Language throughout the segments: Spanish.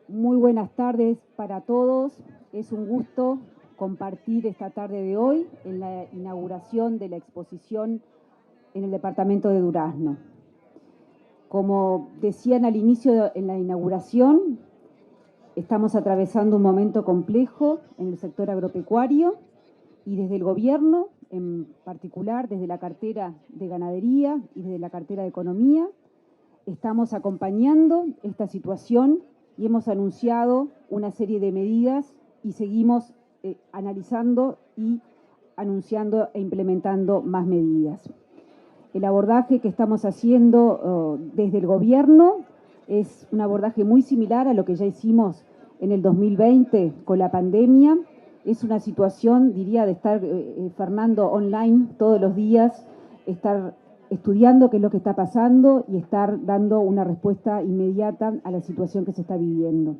Muy buenas tardes para todos. Es un gusto compartir esta tarde de hoy en la inauguración de la exposición en el departamento de Durazno. Como decían al inicio en la inauguración, estamos atravesando un momento complejo en el sector agropecuario y desde el gobierno, en particular desde la cartera de Ganadería y desde la cartera de Economía, estamos acompañando esta situación y hemos anunciado una serie de medidas y seguimos analizando y anunciando e implementando más medidas. El abordaje que estamos haciendo desde el gobierno es un abordaje muy similar a lo que ya hicimos en el 2020 con la pandemia. Es una situación, diría, de estar, Fernando, online todos los días, estar estudiando qué es lo que está pasando y estar dando una respuesta inmediata a la situación que se está viviendo.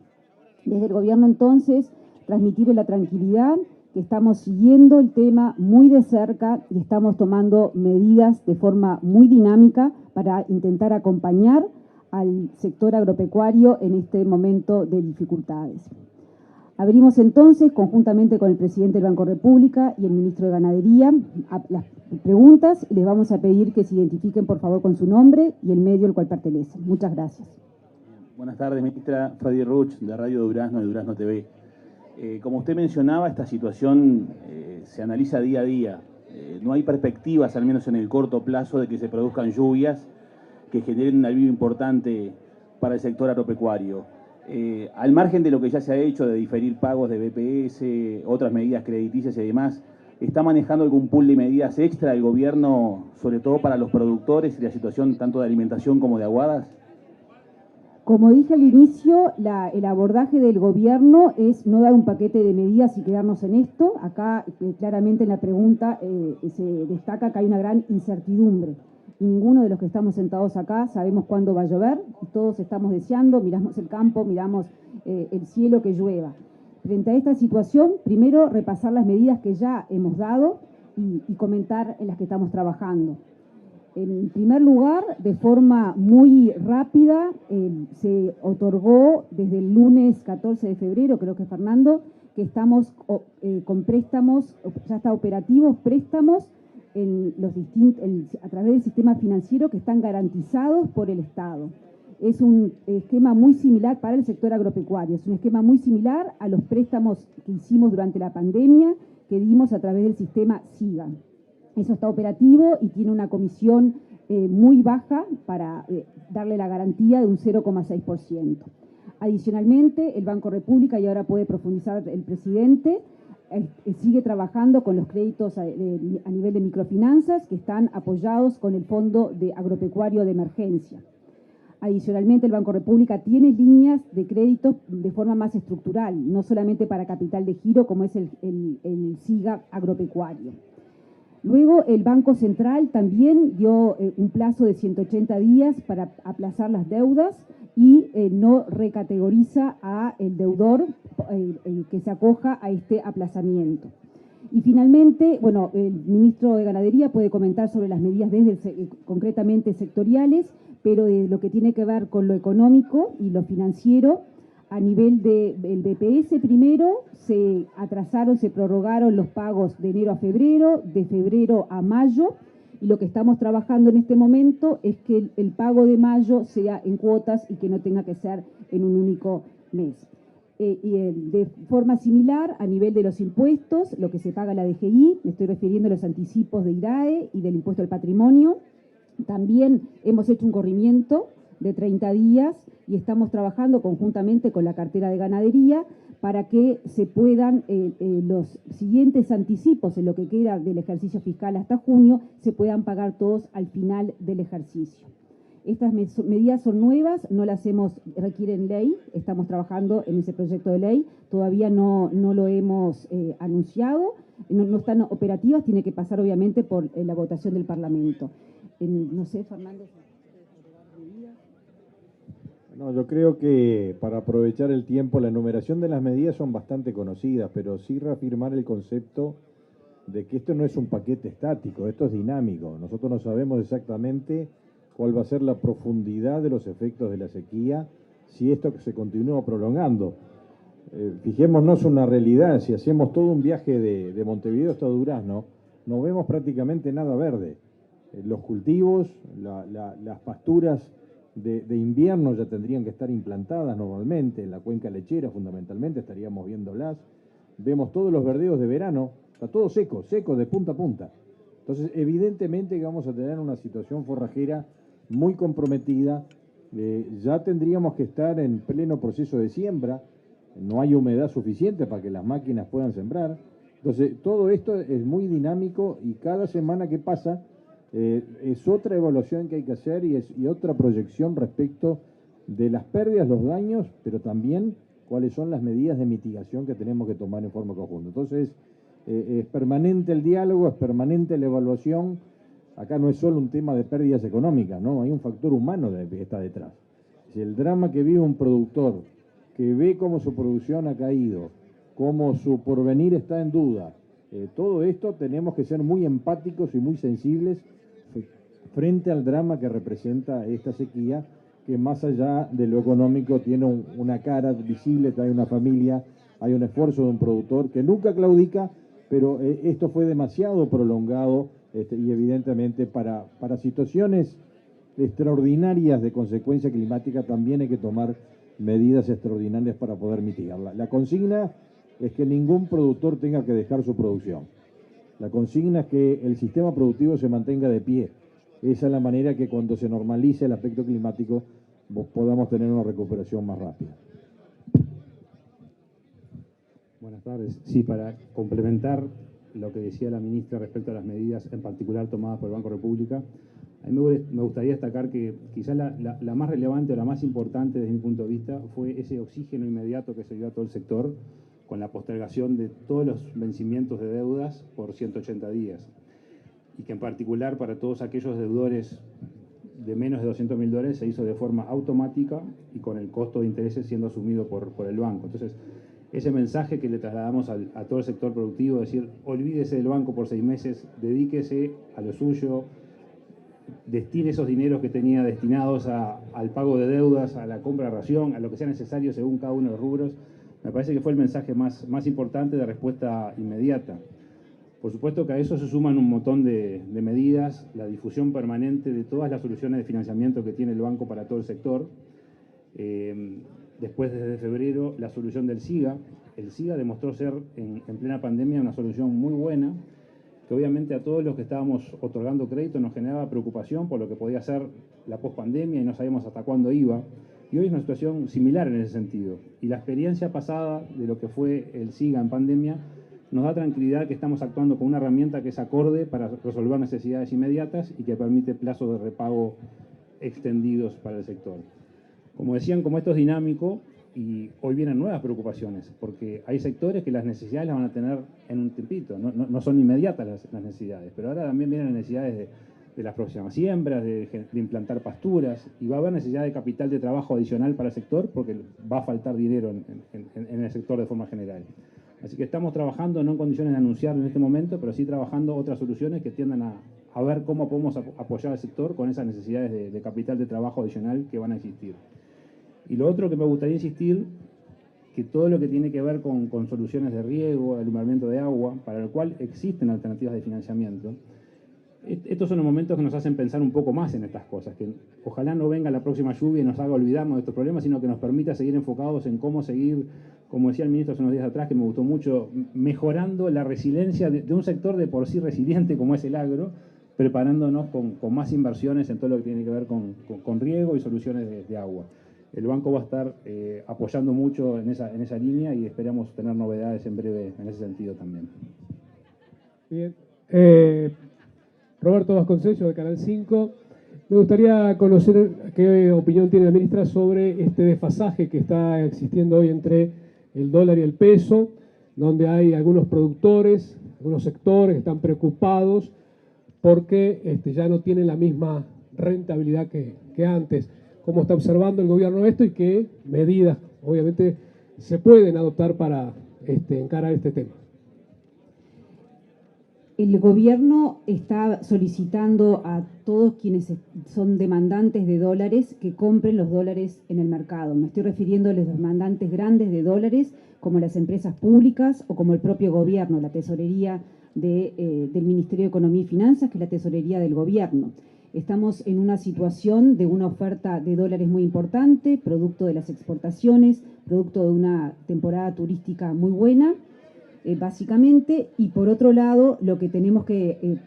Desde el gobierno, entonces, transmitirle la tranquilidad que estamos siguiendo el tema muy de cerca y estamos tomando medidas de forma muy dinámica para intentar acompañar al sector agropecuario en este momento de dificultades. Abrimos entonces, conjuntamente con el presidente del Banco República y el ministro de Ganadería, las preguntas y les vamos a pedir que se identifiquen, por favor, con su nombre y el medio al cual pertenecen. Muchas gracias. Buenas tardes, ministra. Freddy Ruch, de Radio Durazno, de Durazno TV. Como usted mencionaba, esta situación se analiza día a día. No hay perspectivas, al menos en el corto plazo, de que se produzcan lluvias que generen un alivio importante para el sector agropecuario. Al margen de lo que ya se ha hecho de diferir pagos de BPS, otras medidas crediticias y demás, ¿está manejando algún pool de medidas extra el gobierno, sobre todo para los productores y la situación tanto de alimentación como de aguadas? Como dije al inicio, el abordaje del gobierno es no dar un paquete de medidas y quedarnos en esto. Acá claramente en la pregunta se destaca que hay una gran incertidumbre. Y ninguno de los que estamos sentados acá sabemos cuándo va a llover. Y todos estamos deseando, miramos el campo, miramos el cielo que llueva. Frente a esta situación, primero repasar las medidas que ya hemos dado y comentar en las que estamos trabajando. En primer lugar, de forma muy rápida, se otorgó desde el lunes 14 de febrero, creo que Fernando, que estamos con préstamos, ya está operativos préstamos a través del sistema financiero que están garantizados por el Estado. Es un esquema muy similar para el sector agropecuario, es un esquema muy similar a los préstamos que hicimos durante la pandemia, que dimos a través del sistema SIGA. Eso está operativo y tiene una comisión muy baja para darle la garantía de un 0,6%. Adicionalmente, el Banco República, y ahora puede profundizar el presidente, sigue trabajando con los créditos a nivel de microfinanzas que están apoyados con el Fondo de Agropecuario de Emergencia. Adicionalmente, el Banco República tiene líneas de crédito de forma más estructural, no solamente para capital de giro como es el SIGA agropecuario. Luego, el Banco Central también dio un plazo de 180 días para aplazar las deudas y no recategoriza a el deudor que se acoja a este aplazamiento. Y finalmente, bueno, el ministro de Ganadería puede comentar sobre las medidas concretamente sectoriales, pero de lo que tiene que ver con lo económico y lo financiero, a nivel del BPS primero, se atrasaron, se prorrogaron los pagos de enero a febrero, de febrero a mayo, y lo que estamos trabajando en este momento es que el pago de mayo sea en cuotas y que no tenga que ser en un único mes. De forma similar, a nivel de los impuestos, lo que se paga la DGI, me estoy refiriendo a los anticipos de IRAE y del impuesto al patrimonio, también hemos hecho un corrimiento de 30 días y estamos trabajando conjuntamente con la cartera de Ganadería para que se puedan los siguientes anticipos en lo que queda del ejercicio fiscal hasta junio, se puedan pagar todos al final del ejercicio. Estas medidas son nuevas, no las requieren ley, estamos trabajando en ese proyecto de ley, todavía no lo hemos anunciado, no están operativas, tiene que pasar obviamente por la votación del Parlamento. No sé, Fernández. No, yo creo que para aprovechar el tiempo, la enumeración de las medidas son bastante conocidas, pero sí reafirmar el concepto de que esto no es un paquete estático, esto es dinámico. Nosotros no sabemos exactamente cuál va a ser la profundidad de los efectos de la sequía si esto se continúa prolongando. Fijémonos una realidad, si hacemos todo un viaje de Montevideo hasta Durazno, no vemos prácticamente nada verde. Los cultivos, las pasturas de invierno ya tendrían que estar implantadas normalmente, en la cuenca lechera fundamentalmente estaríamos viéndolas. Vemos todos los verdeos de verano, está todo seco, seco de punta a punta. Entonces, evidentemente que vamos a tener una situación forrajera muy comprometida. Ya tendríamos que estar en pleno proceso de siembra, no hay humedad suficiente para que las máquinas puedan sembrar. Entonces, todo esto es muy dinámico y cada semana que pasa es otra evaluación que hay que hacer y otra proyección respecto de las pérdidas, los daños, pero también cuáles son las medidas de mitigación que tenemos que tomar en forma conjunta. Entonces, es permanente el diálogo, es permanente la evaluación. Acá no es solo un tema de pérdidas económicas, ¿no? Hay un factor humano que está detrás. Si el drama que vive un productor, que ve cómo su producción ha caído, cómo su porvenir está en duda, todo esto tenemos que ser muy empáticos y muy sensibles frente al drama que representa esta sequía, que más allá de lo económico tiene una cara visible, trae una familia, hay un esfuerzo de un productor que nunca claudica, pero esto fue demasiado prolongado y evidentemente para situaciones extraordinarias de consecuencia climática también hay que tomar medidas extraordinarias para poder mitigarla. La consigna es que ningún productor tenga que dejar su producción. La consigna es que el sistema productivo se mantenga de pie. Esa es la manera que cuando se normalice el aspecto climático podamos tener una recuperación más rápida. Buenas tardes. Sí, para complementar lo que decía la ministra respecto a las medidas en particular tomadas por el Banco República, a mí me gustaría destacar que quizás la más relevante o la más importante desde mi punto de vista fue ese oxígeno inmediato que se dio a todo el sector con la postergación de todos los vencimientos de deudas por 180 días. Y que en particular para todos aquellos deudores de menos de $200.000 se hizo de forma automática y con el costo de intereses siendo asumido por el banco. Entonces, ese mensaje que le trasladamos a todo el sector productivo, decir, olvídese del banco por 6 meses, dedíquese a lo suyo, destine esos dineros que tenía destinados al pago de deudas, a la compra de ración, a lo que sea necesario según cada uno de los rubros, me parece que fue el mensaje más importante de respuesta inmediata. Por supuesto que a eso se suman un montón de medidas, la difusión permanente de todas las soluciones de financiamiento que tiene el banco para todo el sector. Después, desde febrero, la solución del SIGA. El SIGA demostró ser, en plena pandemia, una solución muy buena, que obviamente a todos los que estábamos otorgando crédito nos generaba preocupación por lo que podía ser la pospandemia y no sabíamos hasta cuándo iba. Y hoy es una situación similar en ese sentido. Y la experiencia pasada de lo que fue el SIGA en pandemia nos da tranquilidad que estamos actuando con una herramienta que es acorde para resolver necesidades inmediatas y que permite plazos de repago extendidos para el sector. Como decían, como esto es dinámico, y hoy vienen nuevas preocupaciones, porque hay sectores que las necesidades las van a tener en un tiempito, no son inmediatas las necesidades, pero ahora también vienen necesidades de las próximas siembras, de implantar pasturas, y va a haber necesidad de capital de trabajo adicional para el sector, porque va a faltar dinero en el sector de forma general. Así que estamos trabajando, no en condiciones de anunciar en este momento, pero sí trabajando otras soluciones que tiendan a ver cómo podemos apoyar al sector con esas necesidades de capital de trabajo adicional que van a existir. Y lo otro que me gustaría insistir, que todo lo que tiene que ver con soluciones de riego, de alumbramiento de agua, para el cual existen alternativas de financiamiento, estos son los momentos que nos hacen pensar un poco más en estas cosas, que ojalá no venga la próxima lluvia y nos haga olvidarnos de estos problemas, sino que nos permita seguir enfocados en cómo seguir, como decía el ministro hace unos días atrás, que me gustó mucho, mejorando la resiliencia de un sector de por sí resiliente como es el agro, preparándonos con más inversiones en todo lo que tiene que ver con riego y soluciones de agua. El banco va a estar apoyando mucho en esa línea y esperamos tener novedades en breve en ese sentido también. Bien. Roberto Vasconcellos, de Canal 5. Me gustaría conocer qué opinión tiene la ministra sobre este desfasaje que está existiendo hoy entre el dólar y el peso, donde hay algunos productores, algunos sectores que están preocupados porque ya no tienen la misma rentabilidad que antes. ¿Cómo está observando el gobierno esto y qué medidas, obviamente, se pueden adoptar para encarar este tema? El gobierno está solicitando a todos quienes son demandantes de dólares que compren los dólares en el mercado. Me estoy refiriendo a los demandantes grandes de dólares, como las empresas públicas o como el propio gobierno, la tesorería del Ministerio de Economía y Finanzas, que es la tesorería del gobierno. Estamos en una situación de una oferta de dólares muy importante, producto de las exportaciones, producto de una temporada turística muy buena, básicamente, y por otro lado, lo que tenemos que,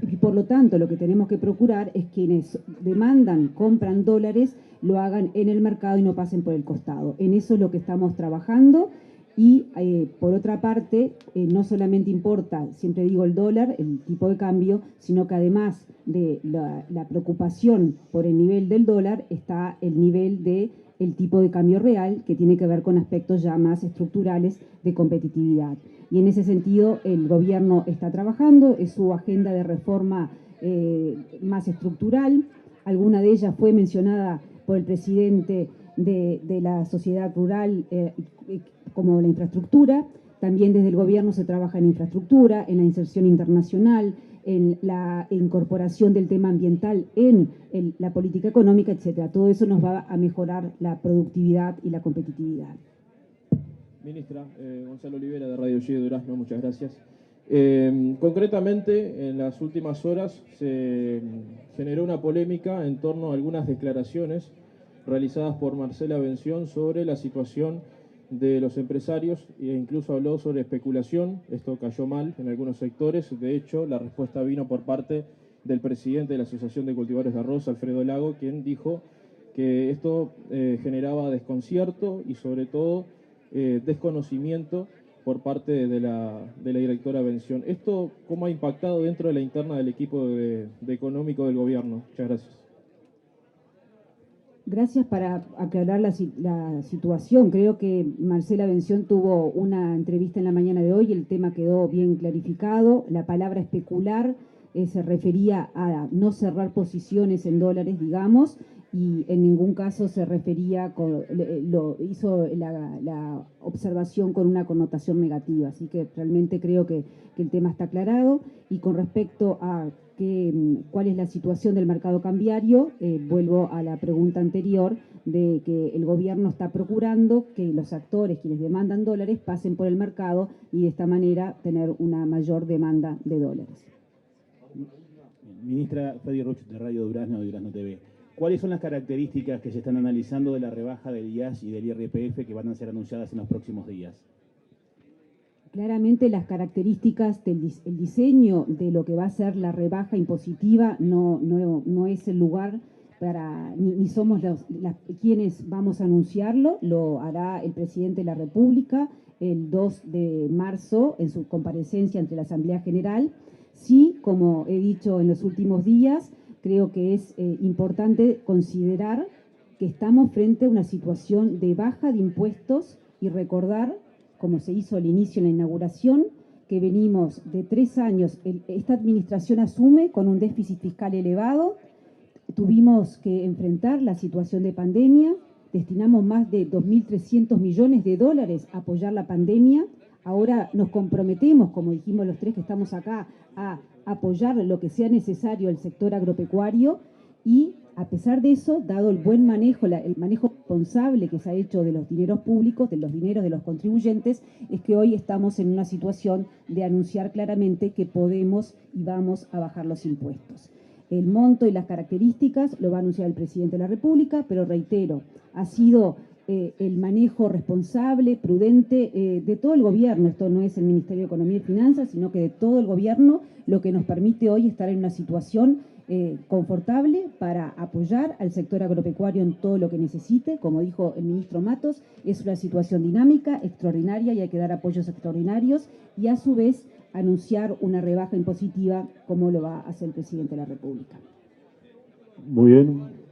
y por lo tanto, lo que tenemos que procurar es quienes demandan, compran dólares, lo hagan en el mercado y no pasen por el costado. En eso es lo que estamos trabajando. Y por otra parte, no solamente importa, siempre digo el dólar, el tipo de cambio, sino que además de la preocupación por el nivel del dólar, está el nivel del tipo de cambio real, que tiene que ver con aspectos ya más estructurales de competitividad. Y en ese sentido, el gobierno está trabajando, es su agenda de reforma más estructural. Alguna de ellas fue mencionada por el presidente de la sociedad rural, como la infraestructura. También desde el gobierno se trabaja en infraestructura, en la inserción internacional, en la incorporación del tema ambiental en la política económica, etcétera. Todo eso nos va a mejorar la productividad y la competitividad. Ministra, Gonzalo Olivera de Radio G de Durazno, muchas gracias. Concretamente, en las últimas horas se generó una polémica en torno a algunas declaraciones realizadas por Marcela Bención sobre la situación de los empresarios e incluso habló sobre especulación. Esto cayó mal en algunos sectores. De hecho, la respuesta vino por parte del presidente de la Asociación de Cultivadores de Arroz, Alfredo Lago, quien dijo que esto generaba desconcierto y sobre todo desconocimiento por parte de la directora Bención. ¿Esto cómo ha impactado dentro de la interna del equipo de económico del gobierno? Muchas gracias. Gracias. Para aclarar la situación, creo que Marcela Bención tuvo una entrevista en la mañana de hoy, el tema quedó bien clarificado. La palabra especular se refería a no cerrar posiciones en dólares, digamos, y en ningún caso se refería, hizo la observación con una connotación negativa. Así que realmente creo que el tema está aclarado. Y con respecto a cuál es la situación del mercado cambiario, vuelvo a la pregunta anterior de que el gobierno está procurando que los actores, quienes demandan dólares, pasen por el mercado y de esta manera tener una mayor demanda de dólares. Ministra Fadi Ruch, de Radio Durazno, de Durazno TV. ¿Cuáles son las características que se están analizando de la rebaja del IAS y del IRPF que van a ser anunciadas en los próximos días? Claramente las características el diseño de lo que va a ser la rebaja impositiva no es el lugar para, ni somos quienes vamos a anunciarlo. Lo hará el presidente de la República el 2 de marzo en su comparecencia ante la Asamblea General. Sí, como he dicho en los últimos días, creo que es importante considerar que estamos frente a una situación de baja de impuestos y recordar, como se hizo al inicio en la inauguración, que venimos de 3 años, esta administración asume con un déficit fiscal elevado, tuvimos que enfrentar la situación de pandemia, destinamos más de 2.300 millones de dólares a apoyar la pandemia, ahora nos comprometemos, como dijimos los tres que estamos acá, a apoyar lo que sea necesario al sector agropecuario y a pesar de eso, dado el buen manejo, el manejo responsable que se ha hecho de los dineros públicos, de los dineros de los contribuyentes, es que hoy estamos en una situación de anunciar claramente que podemos y vamos a bajar los impuestos. El monto y las características lo va a anunciar el presidente de la República, pero reitero, ha sido el manejo responsable, prudente de todo el gobierno. Esto no es el Ministerio de Economía y Finanzas, sino que de todo el gobierno, lo que nos permite hoy estar en una situación confortable para apoyar al sector agropecuario en todo lo que necesite. Como dijo el ministro Matos, es una situación dinámica, extraordinaria y hay que dar apoyos extraordinarios y a su vez anunciar una rebaja impositiva como lo va a hacer el presidente de la República. Muy bien.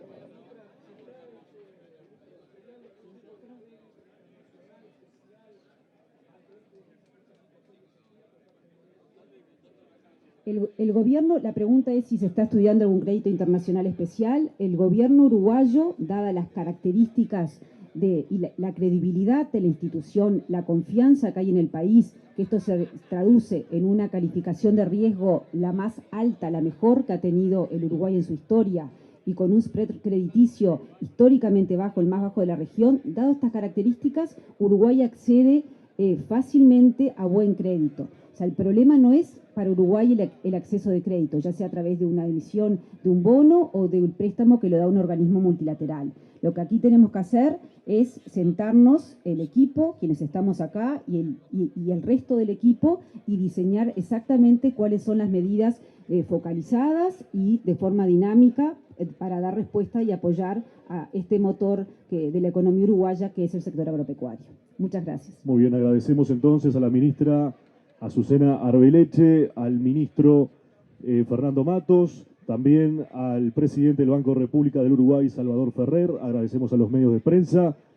El gobierno, la pregunta es si se está estudiando algún crédito internacional especial. El gobierno uruguayo, dadas las características y la credibilidad de la institución, la confianza que hay en el país, que esto se traduce en una calificación de riesgo la más alta, la mejor que ha tenido el Uruguay en su historia, y con un spread crediticio históricamente bajo, el más bajo de la región, dado estas características, Uruguay accede fácilmente a buen crédito. O sea, el problema no es para Uruguay el acceso de crédito, ya sea a través de una emisión de un bono o de un préstamo que lo da un organismo multilateral. Lo que aquí tenemos que hacer es sentarnos el equipo, quienes estamos acá, y el resto del equipo, y diseñar exactamente cuáles son las medidas focalizadas y de forma dinámica para dar respuesta y apoyar a este motor de la economía uruguaya, que es el sector agropecuario. Muchas gracias. Muy bien, agradecemos entonces a la ministra Azucena Arbeleche, al ministro Fernando Matos, también al presidente del Banco República del Uruguay, Salvador Ferrer. Agradecemos a los medios de prensa.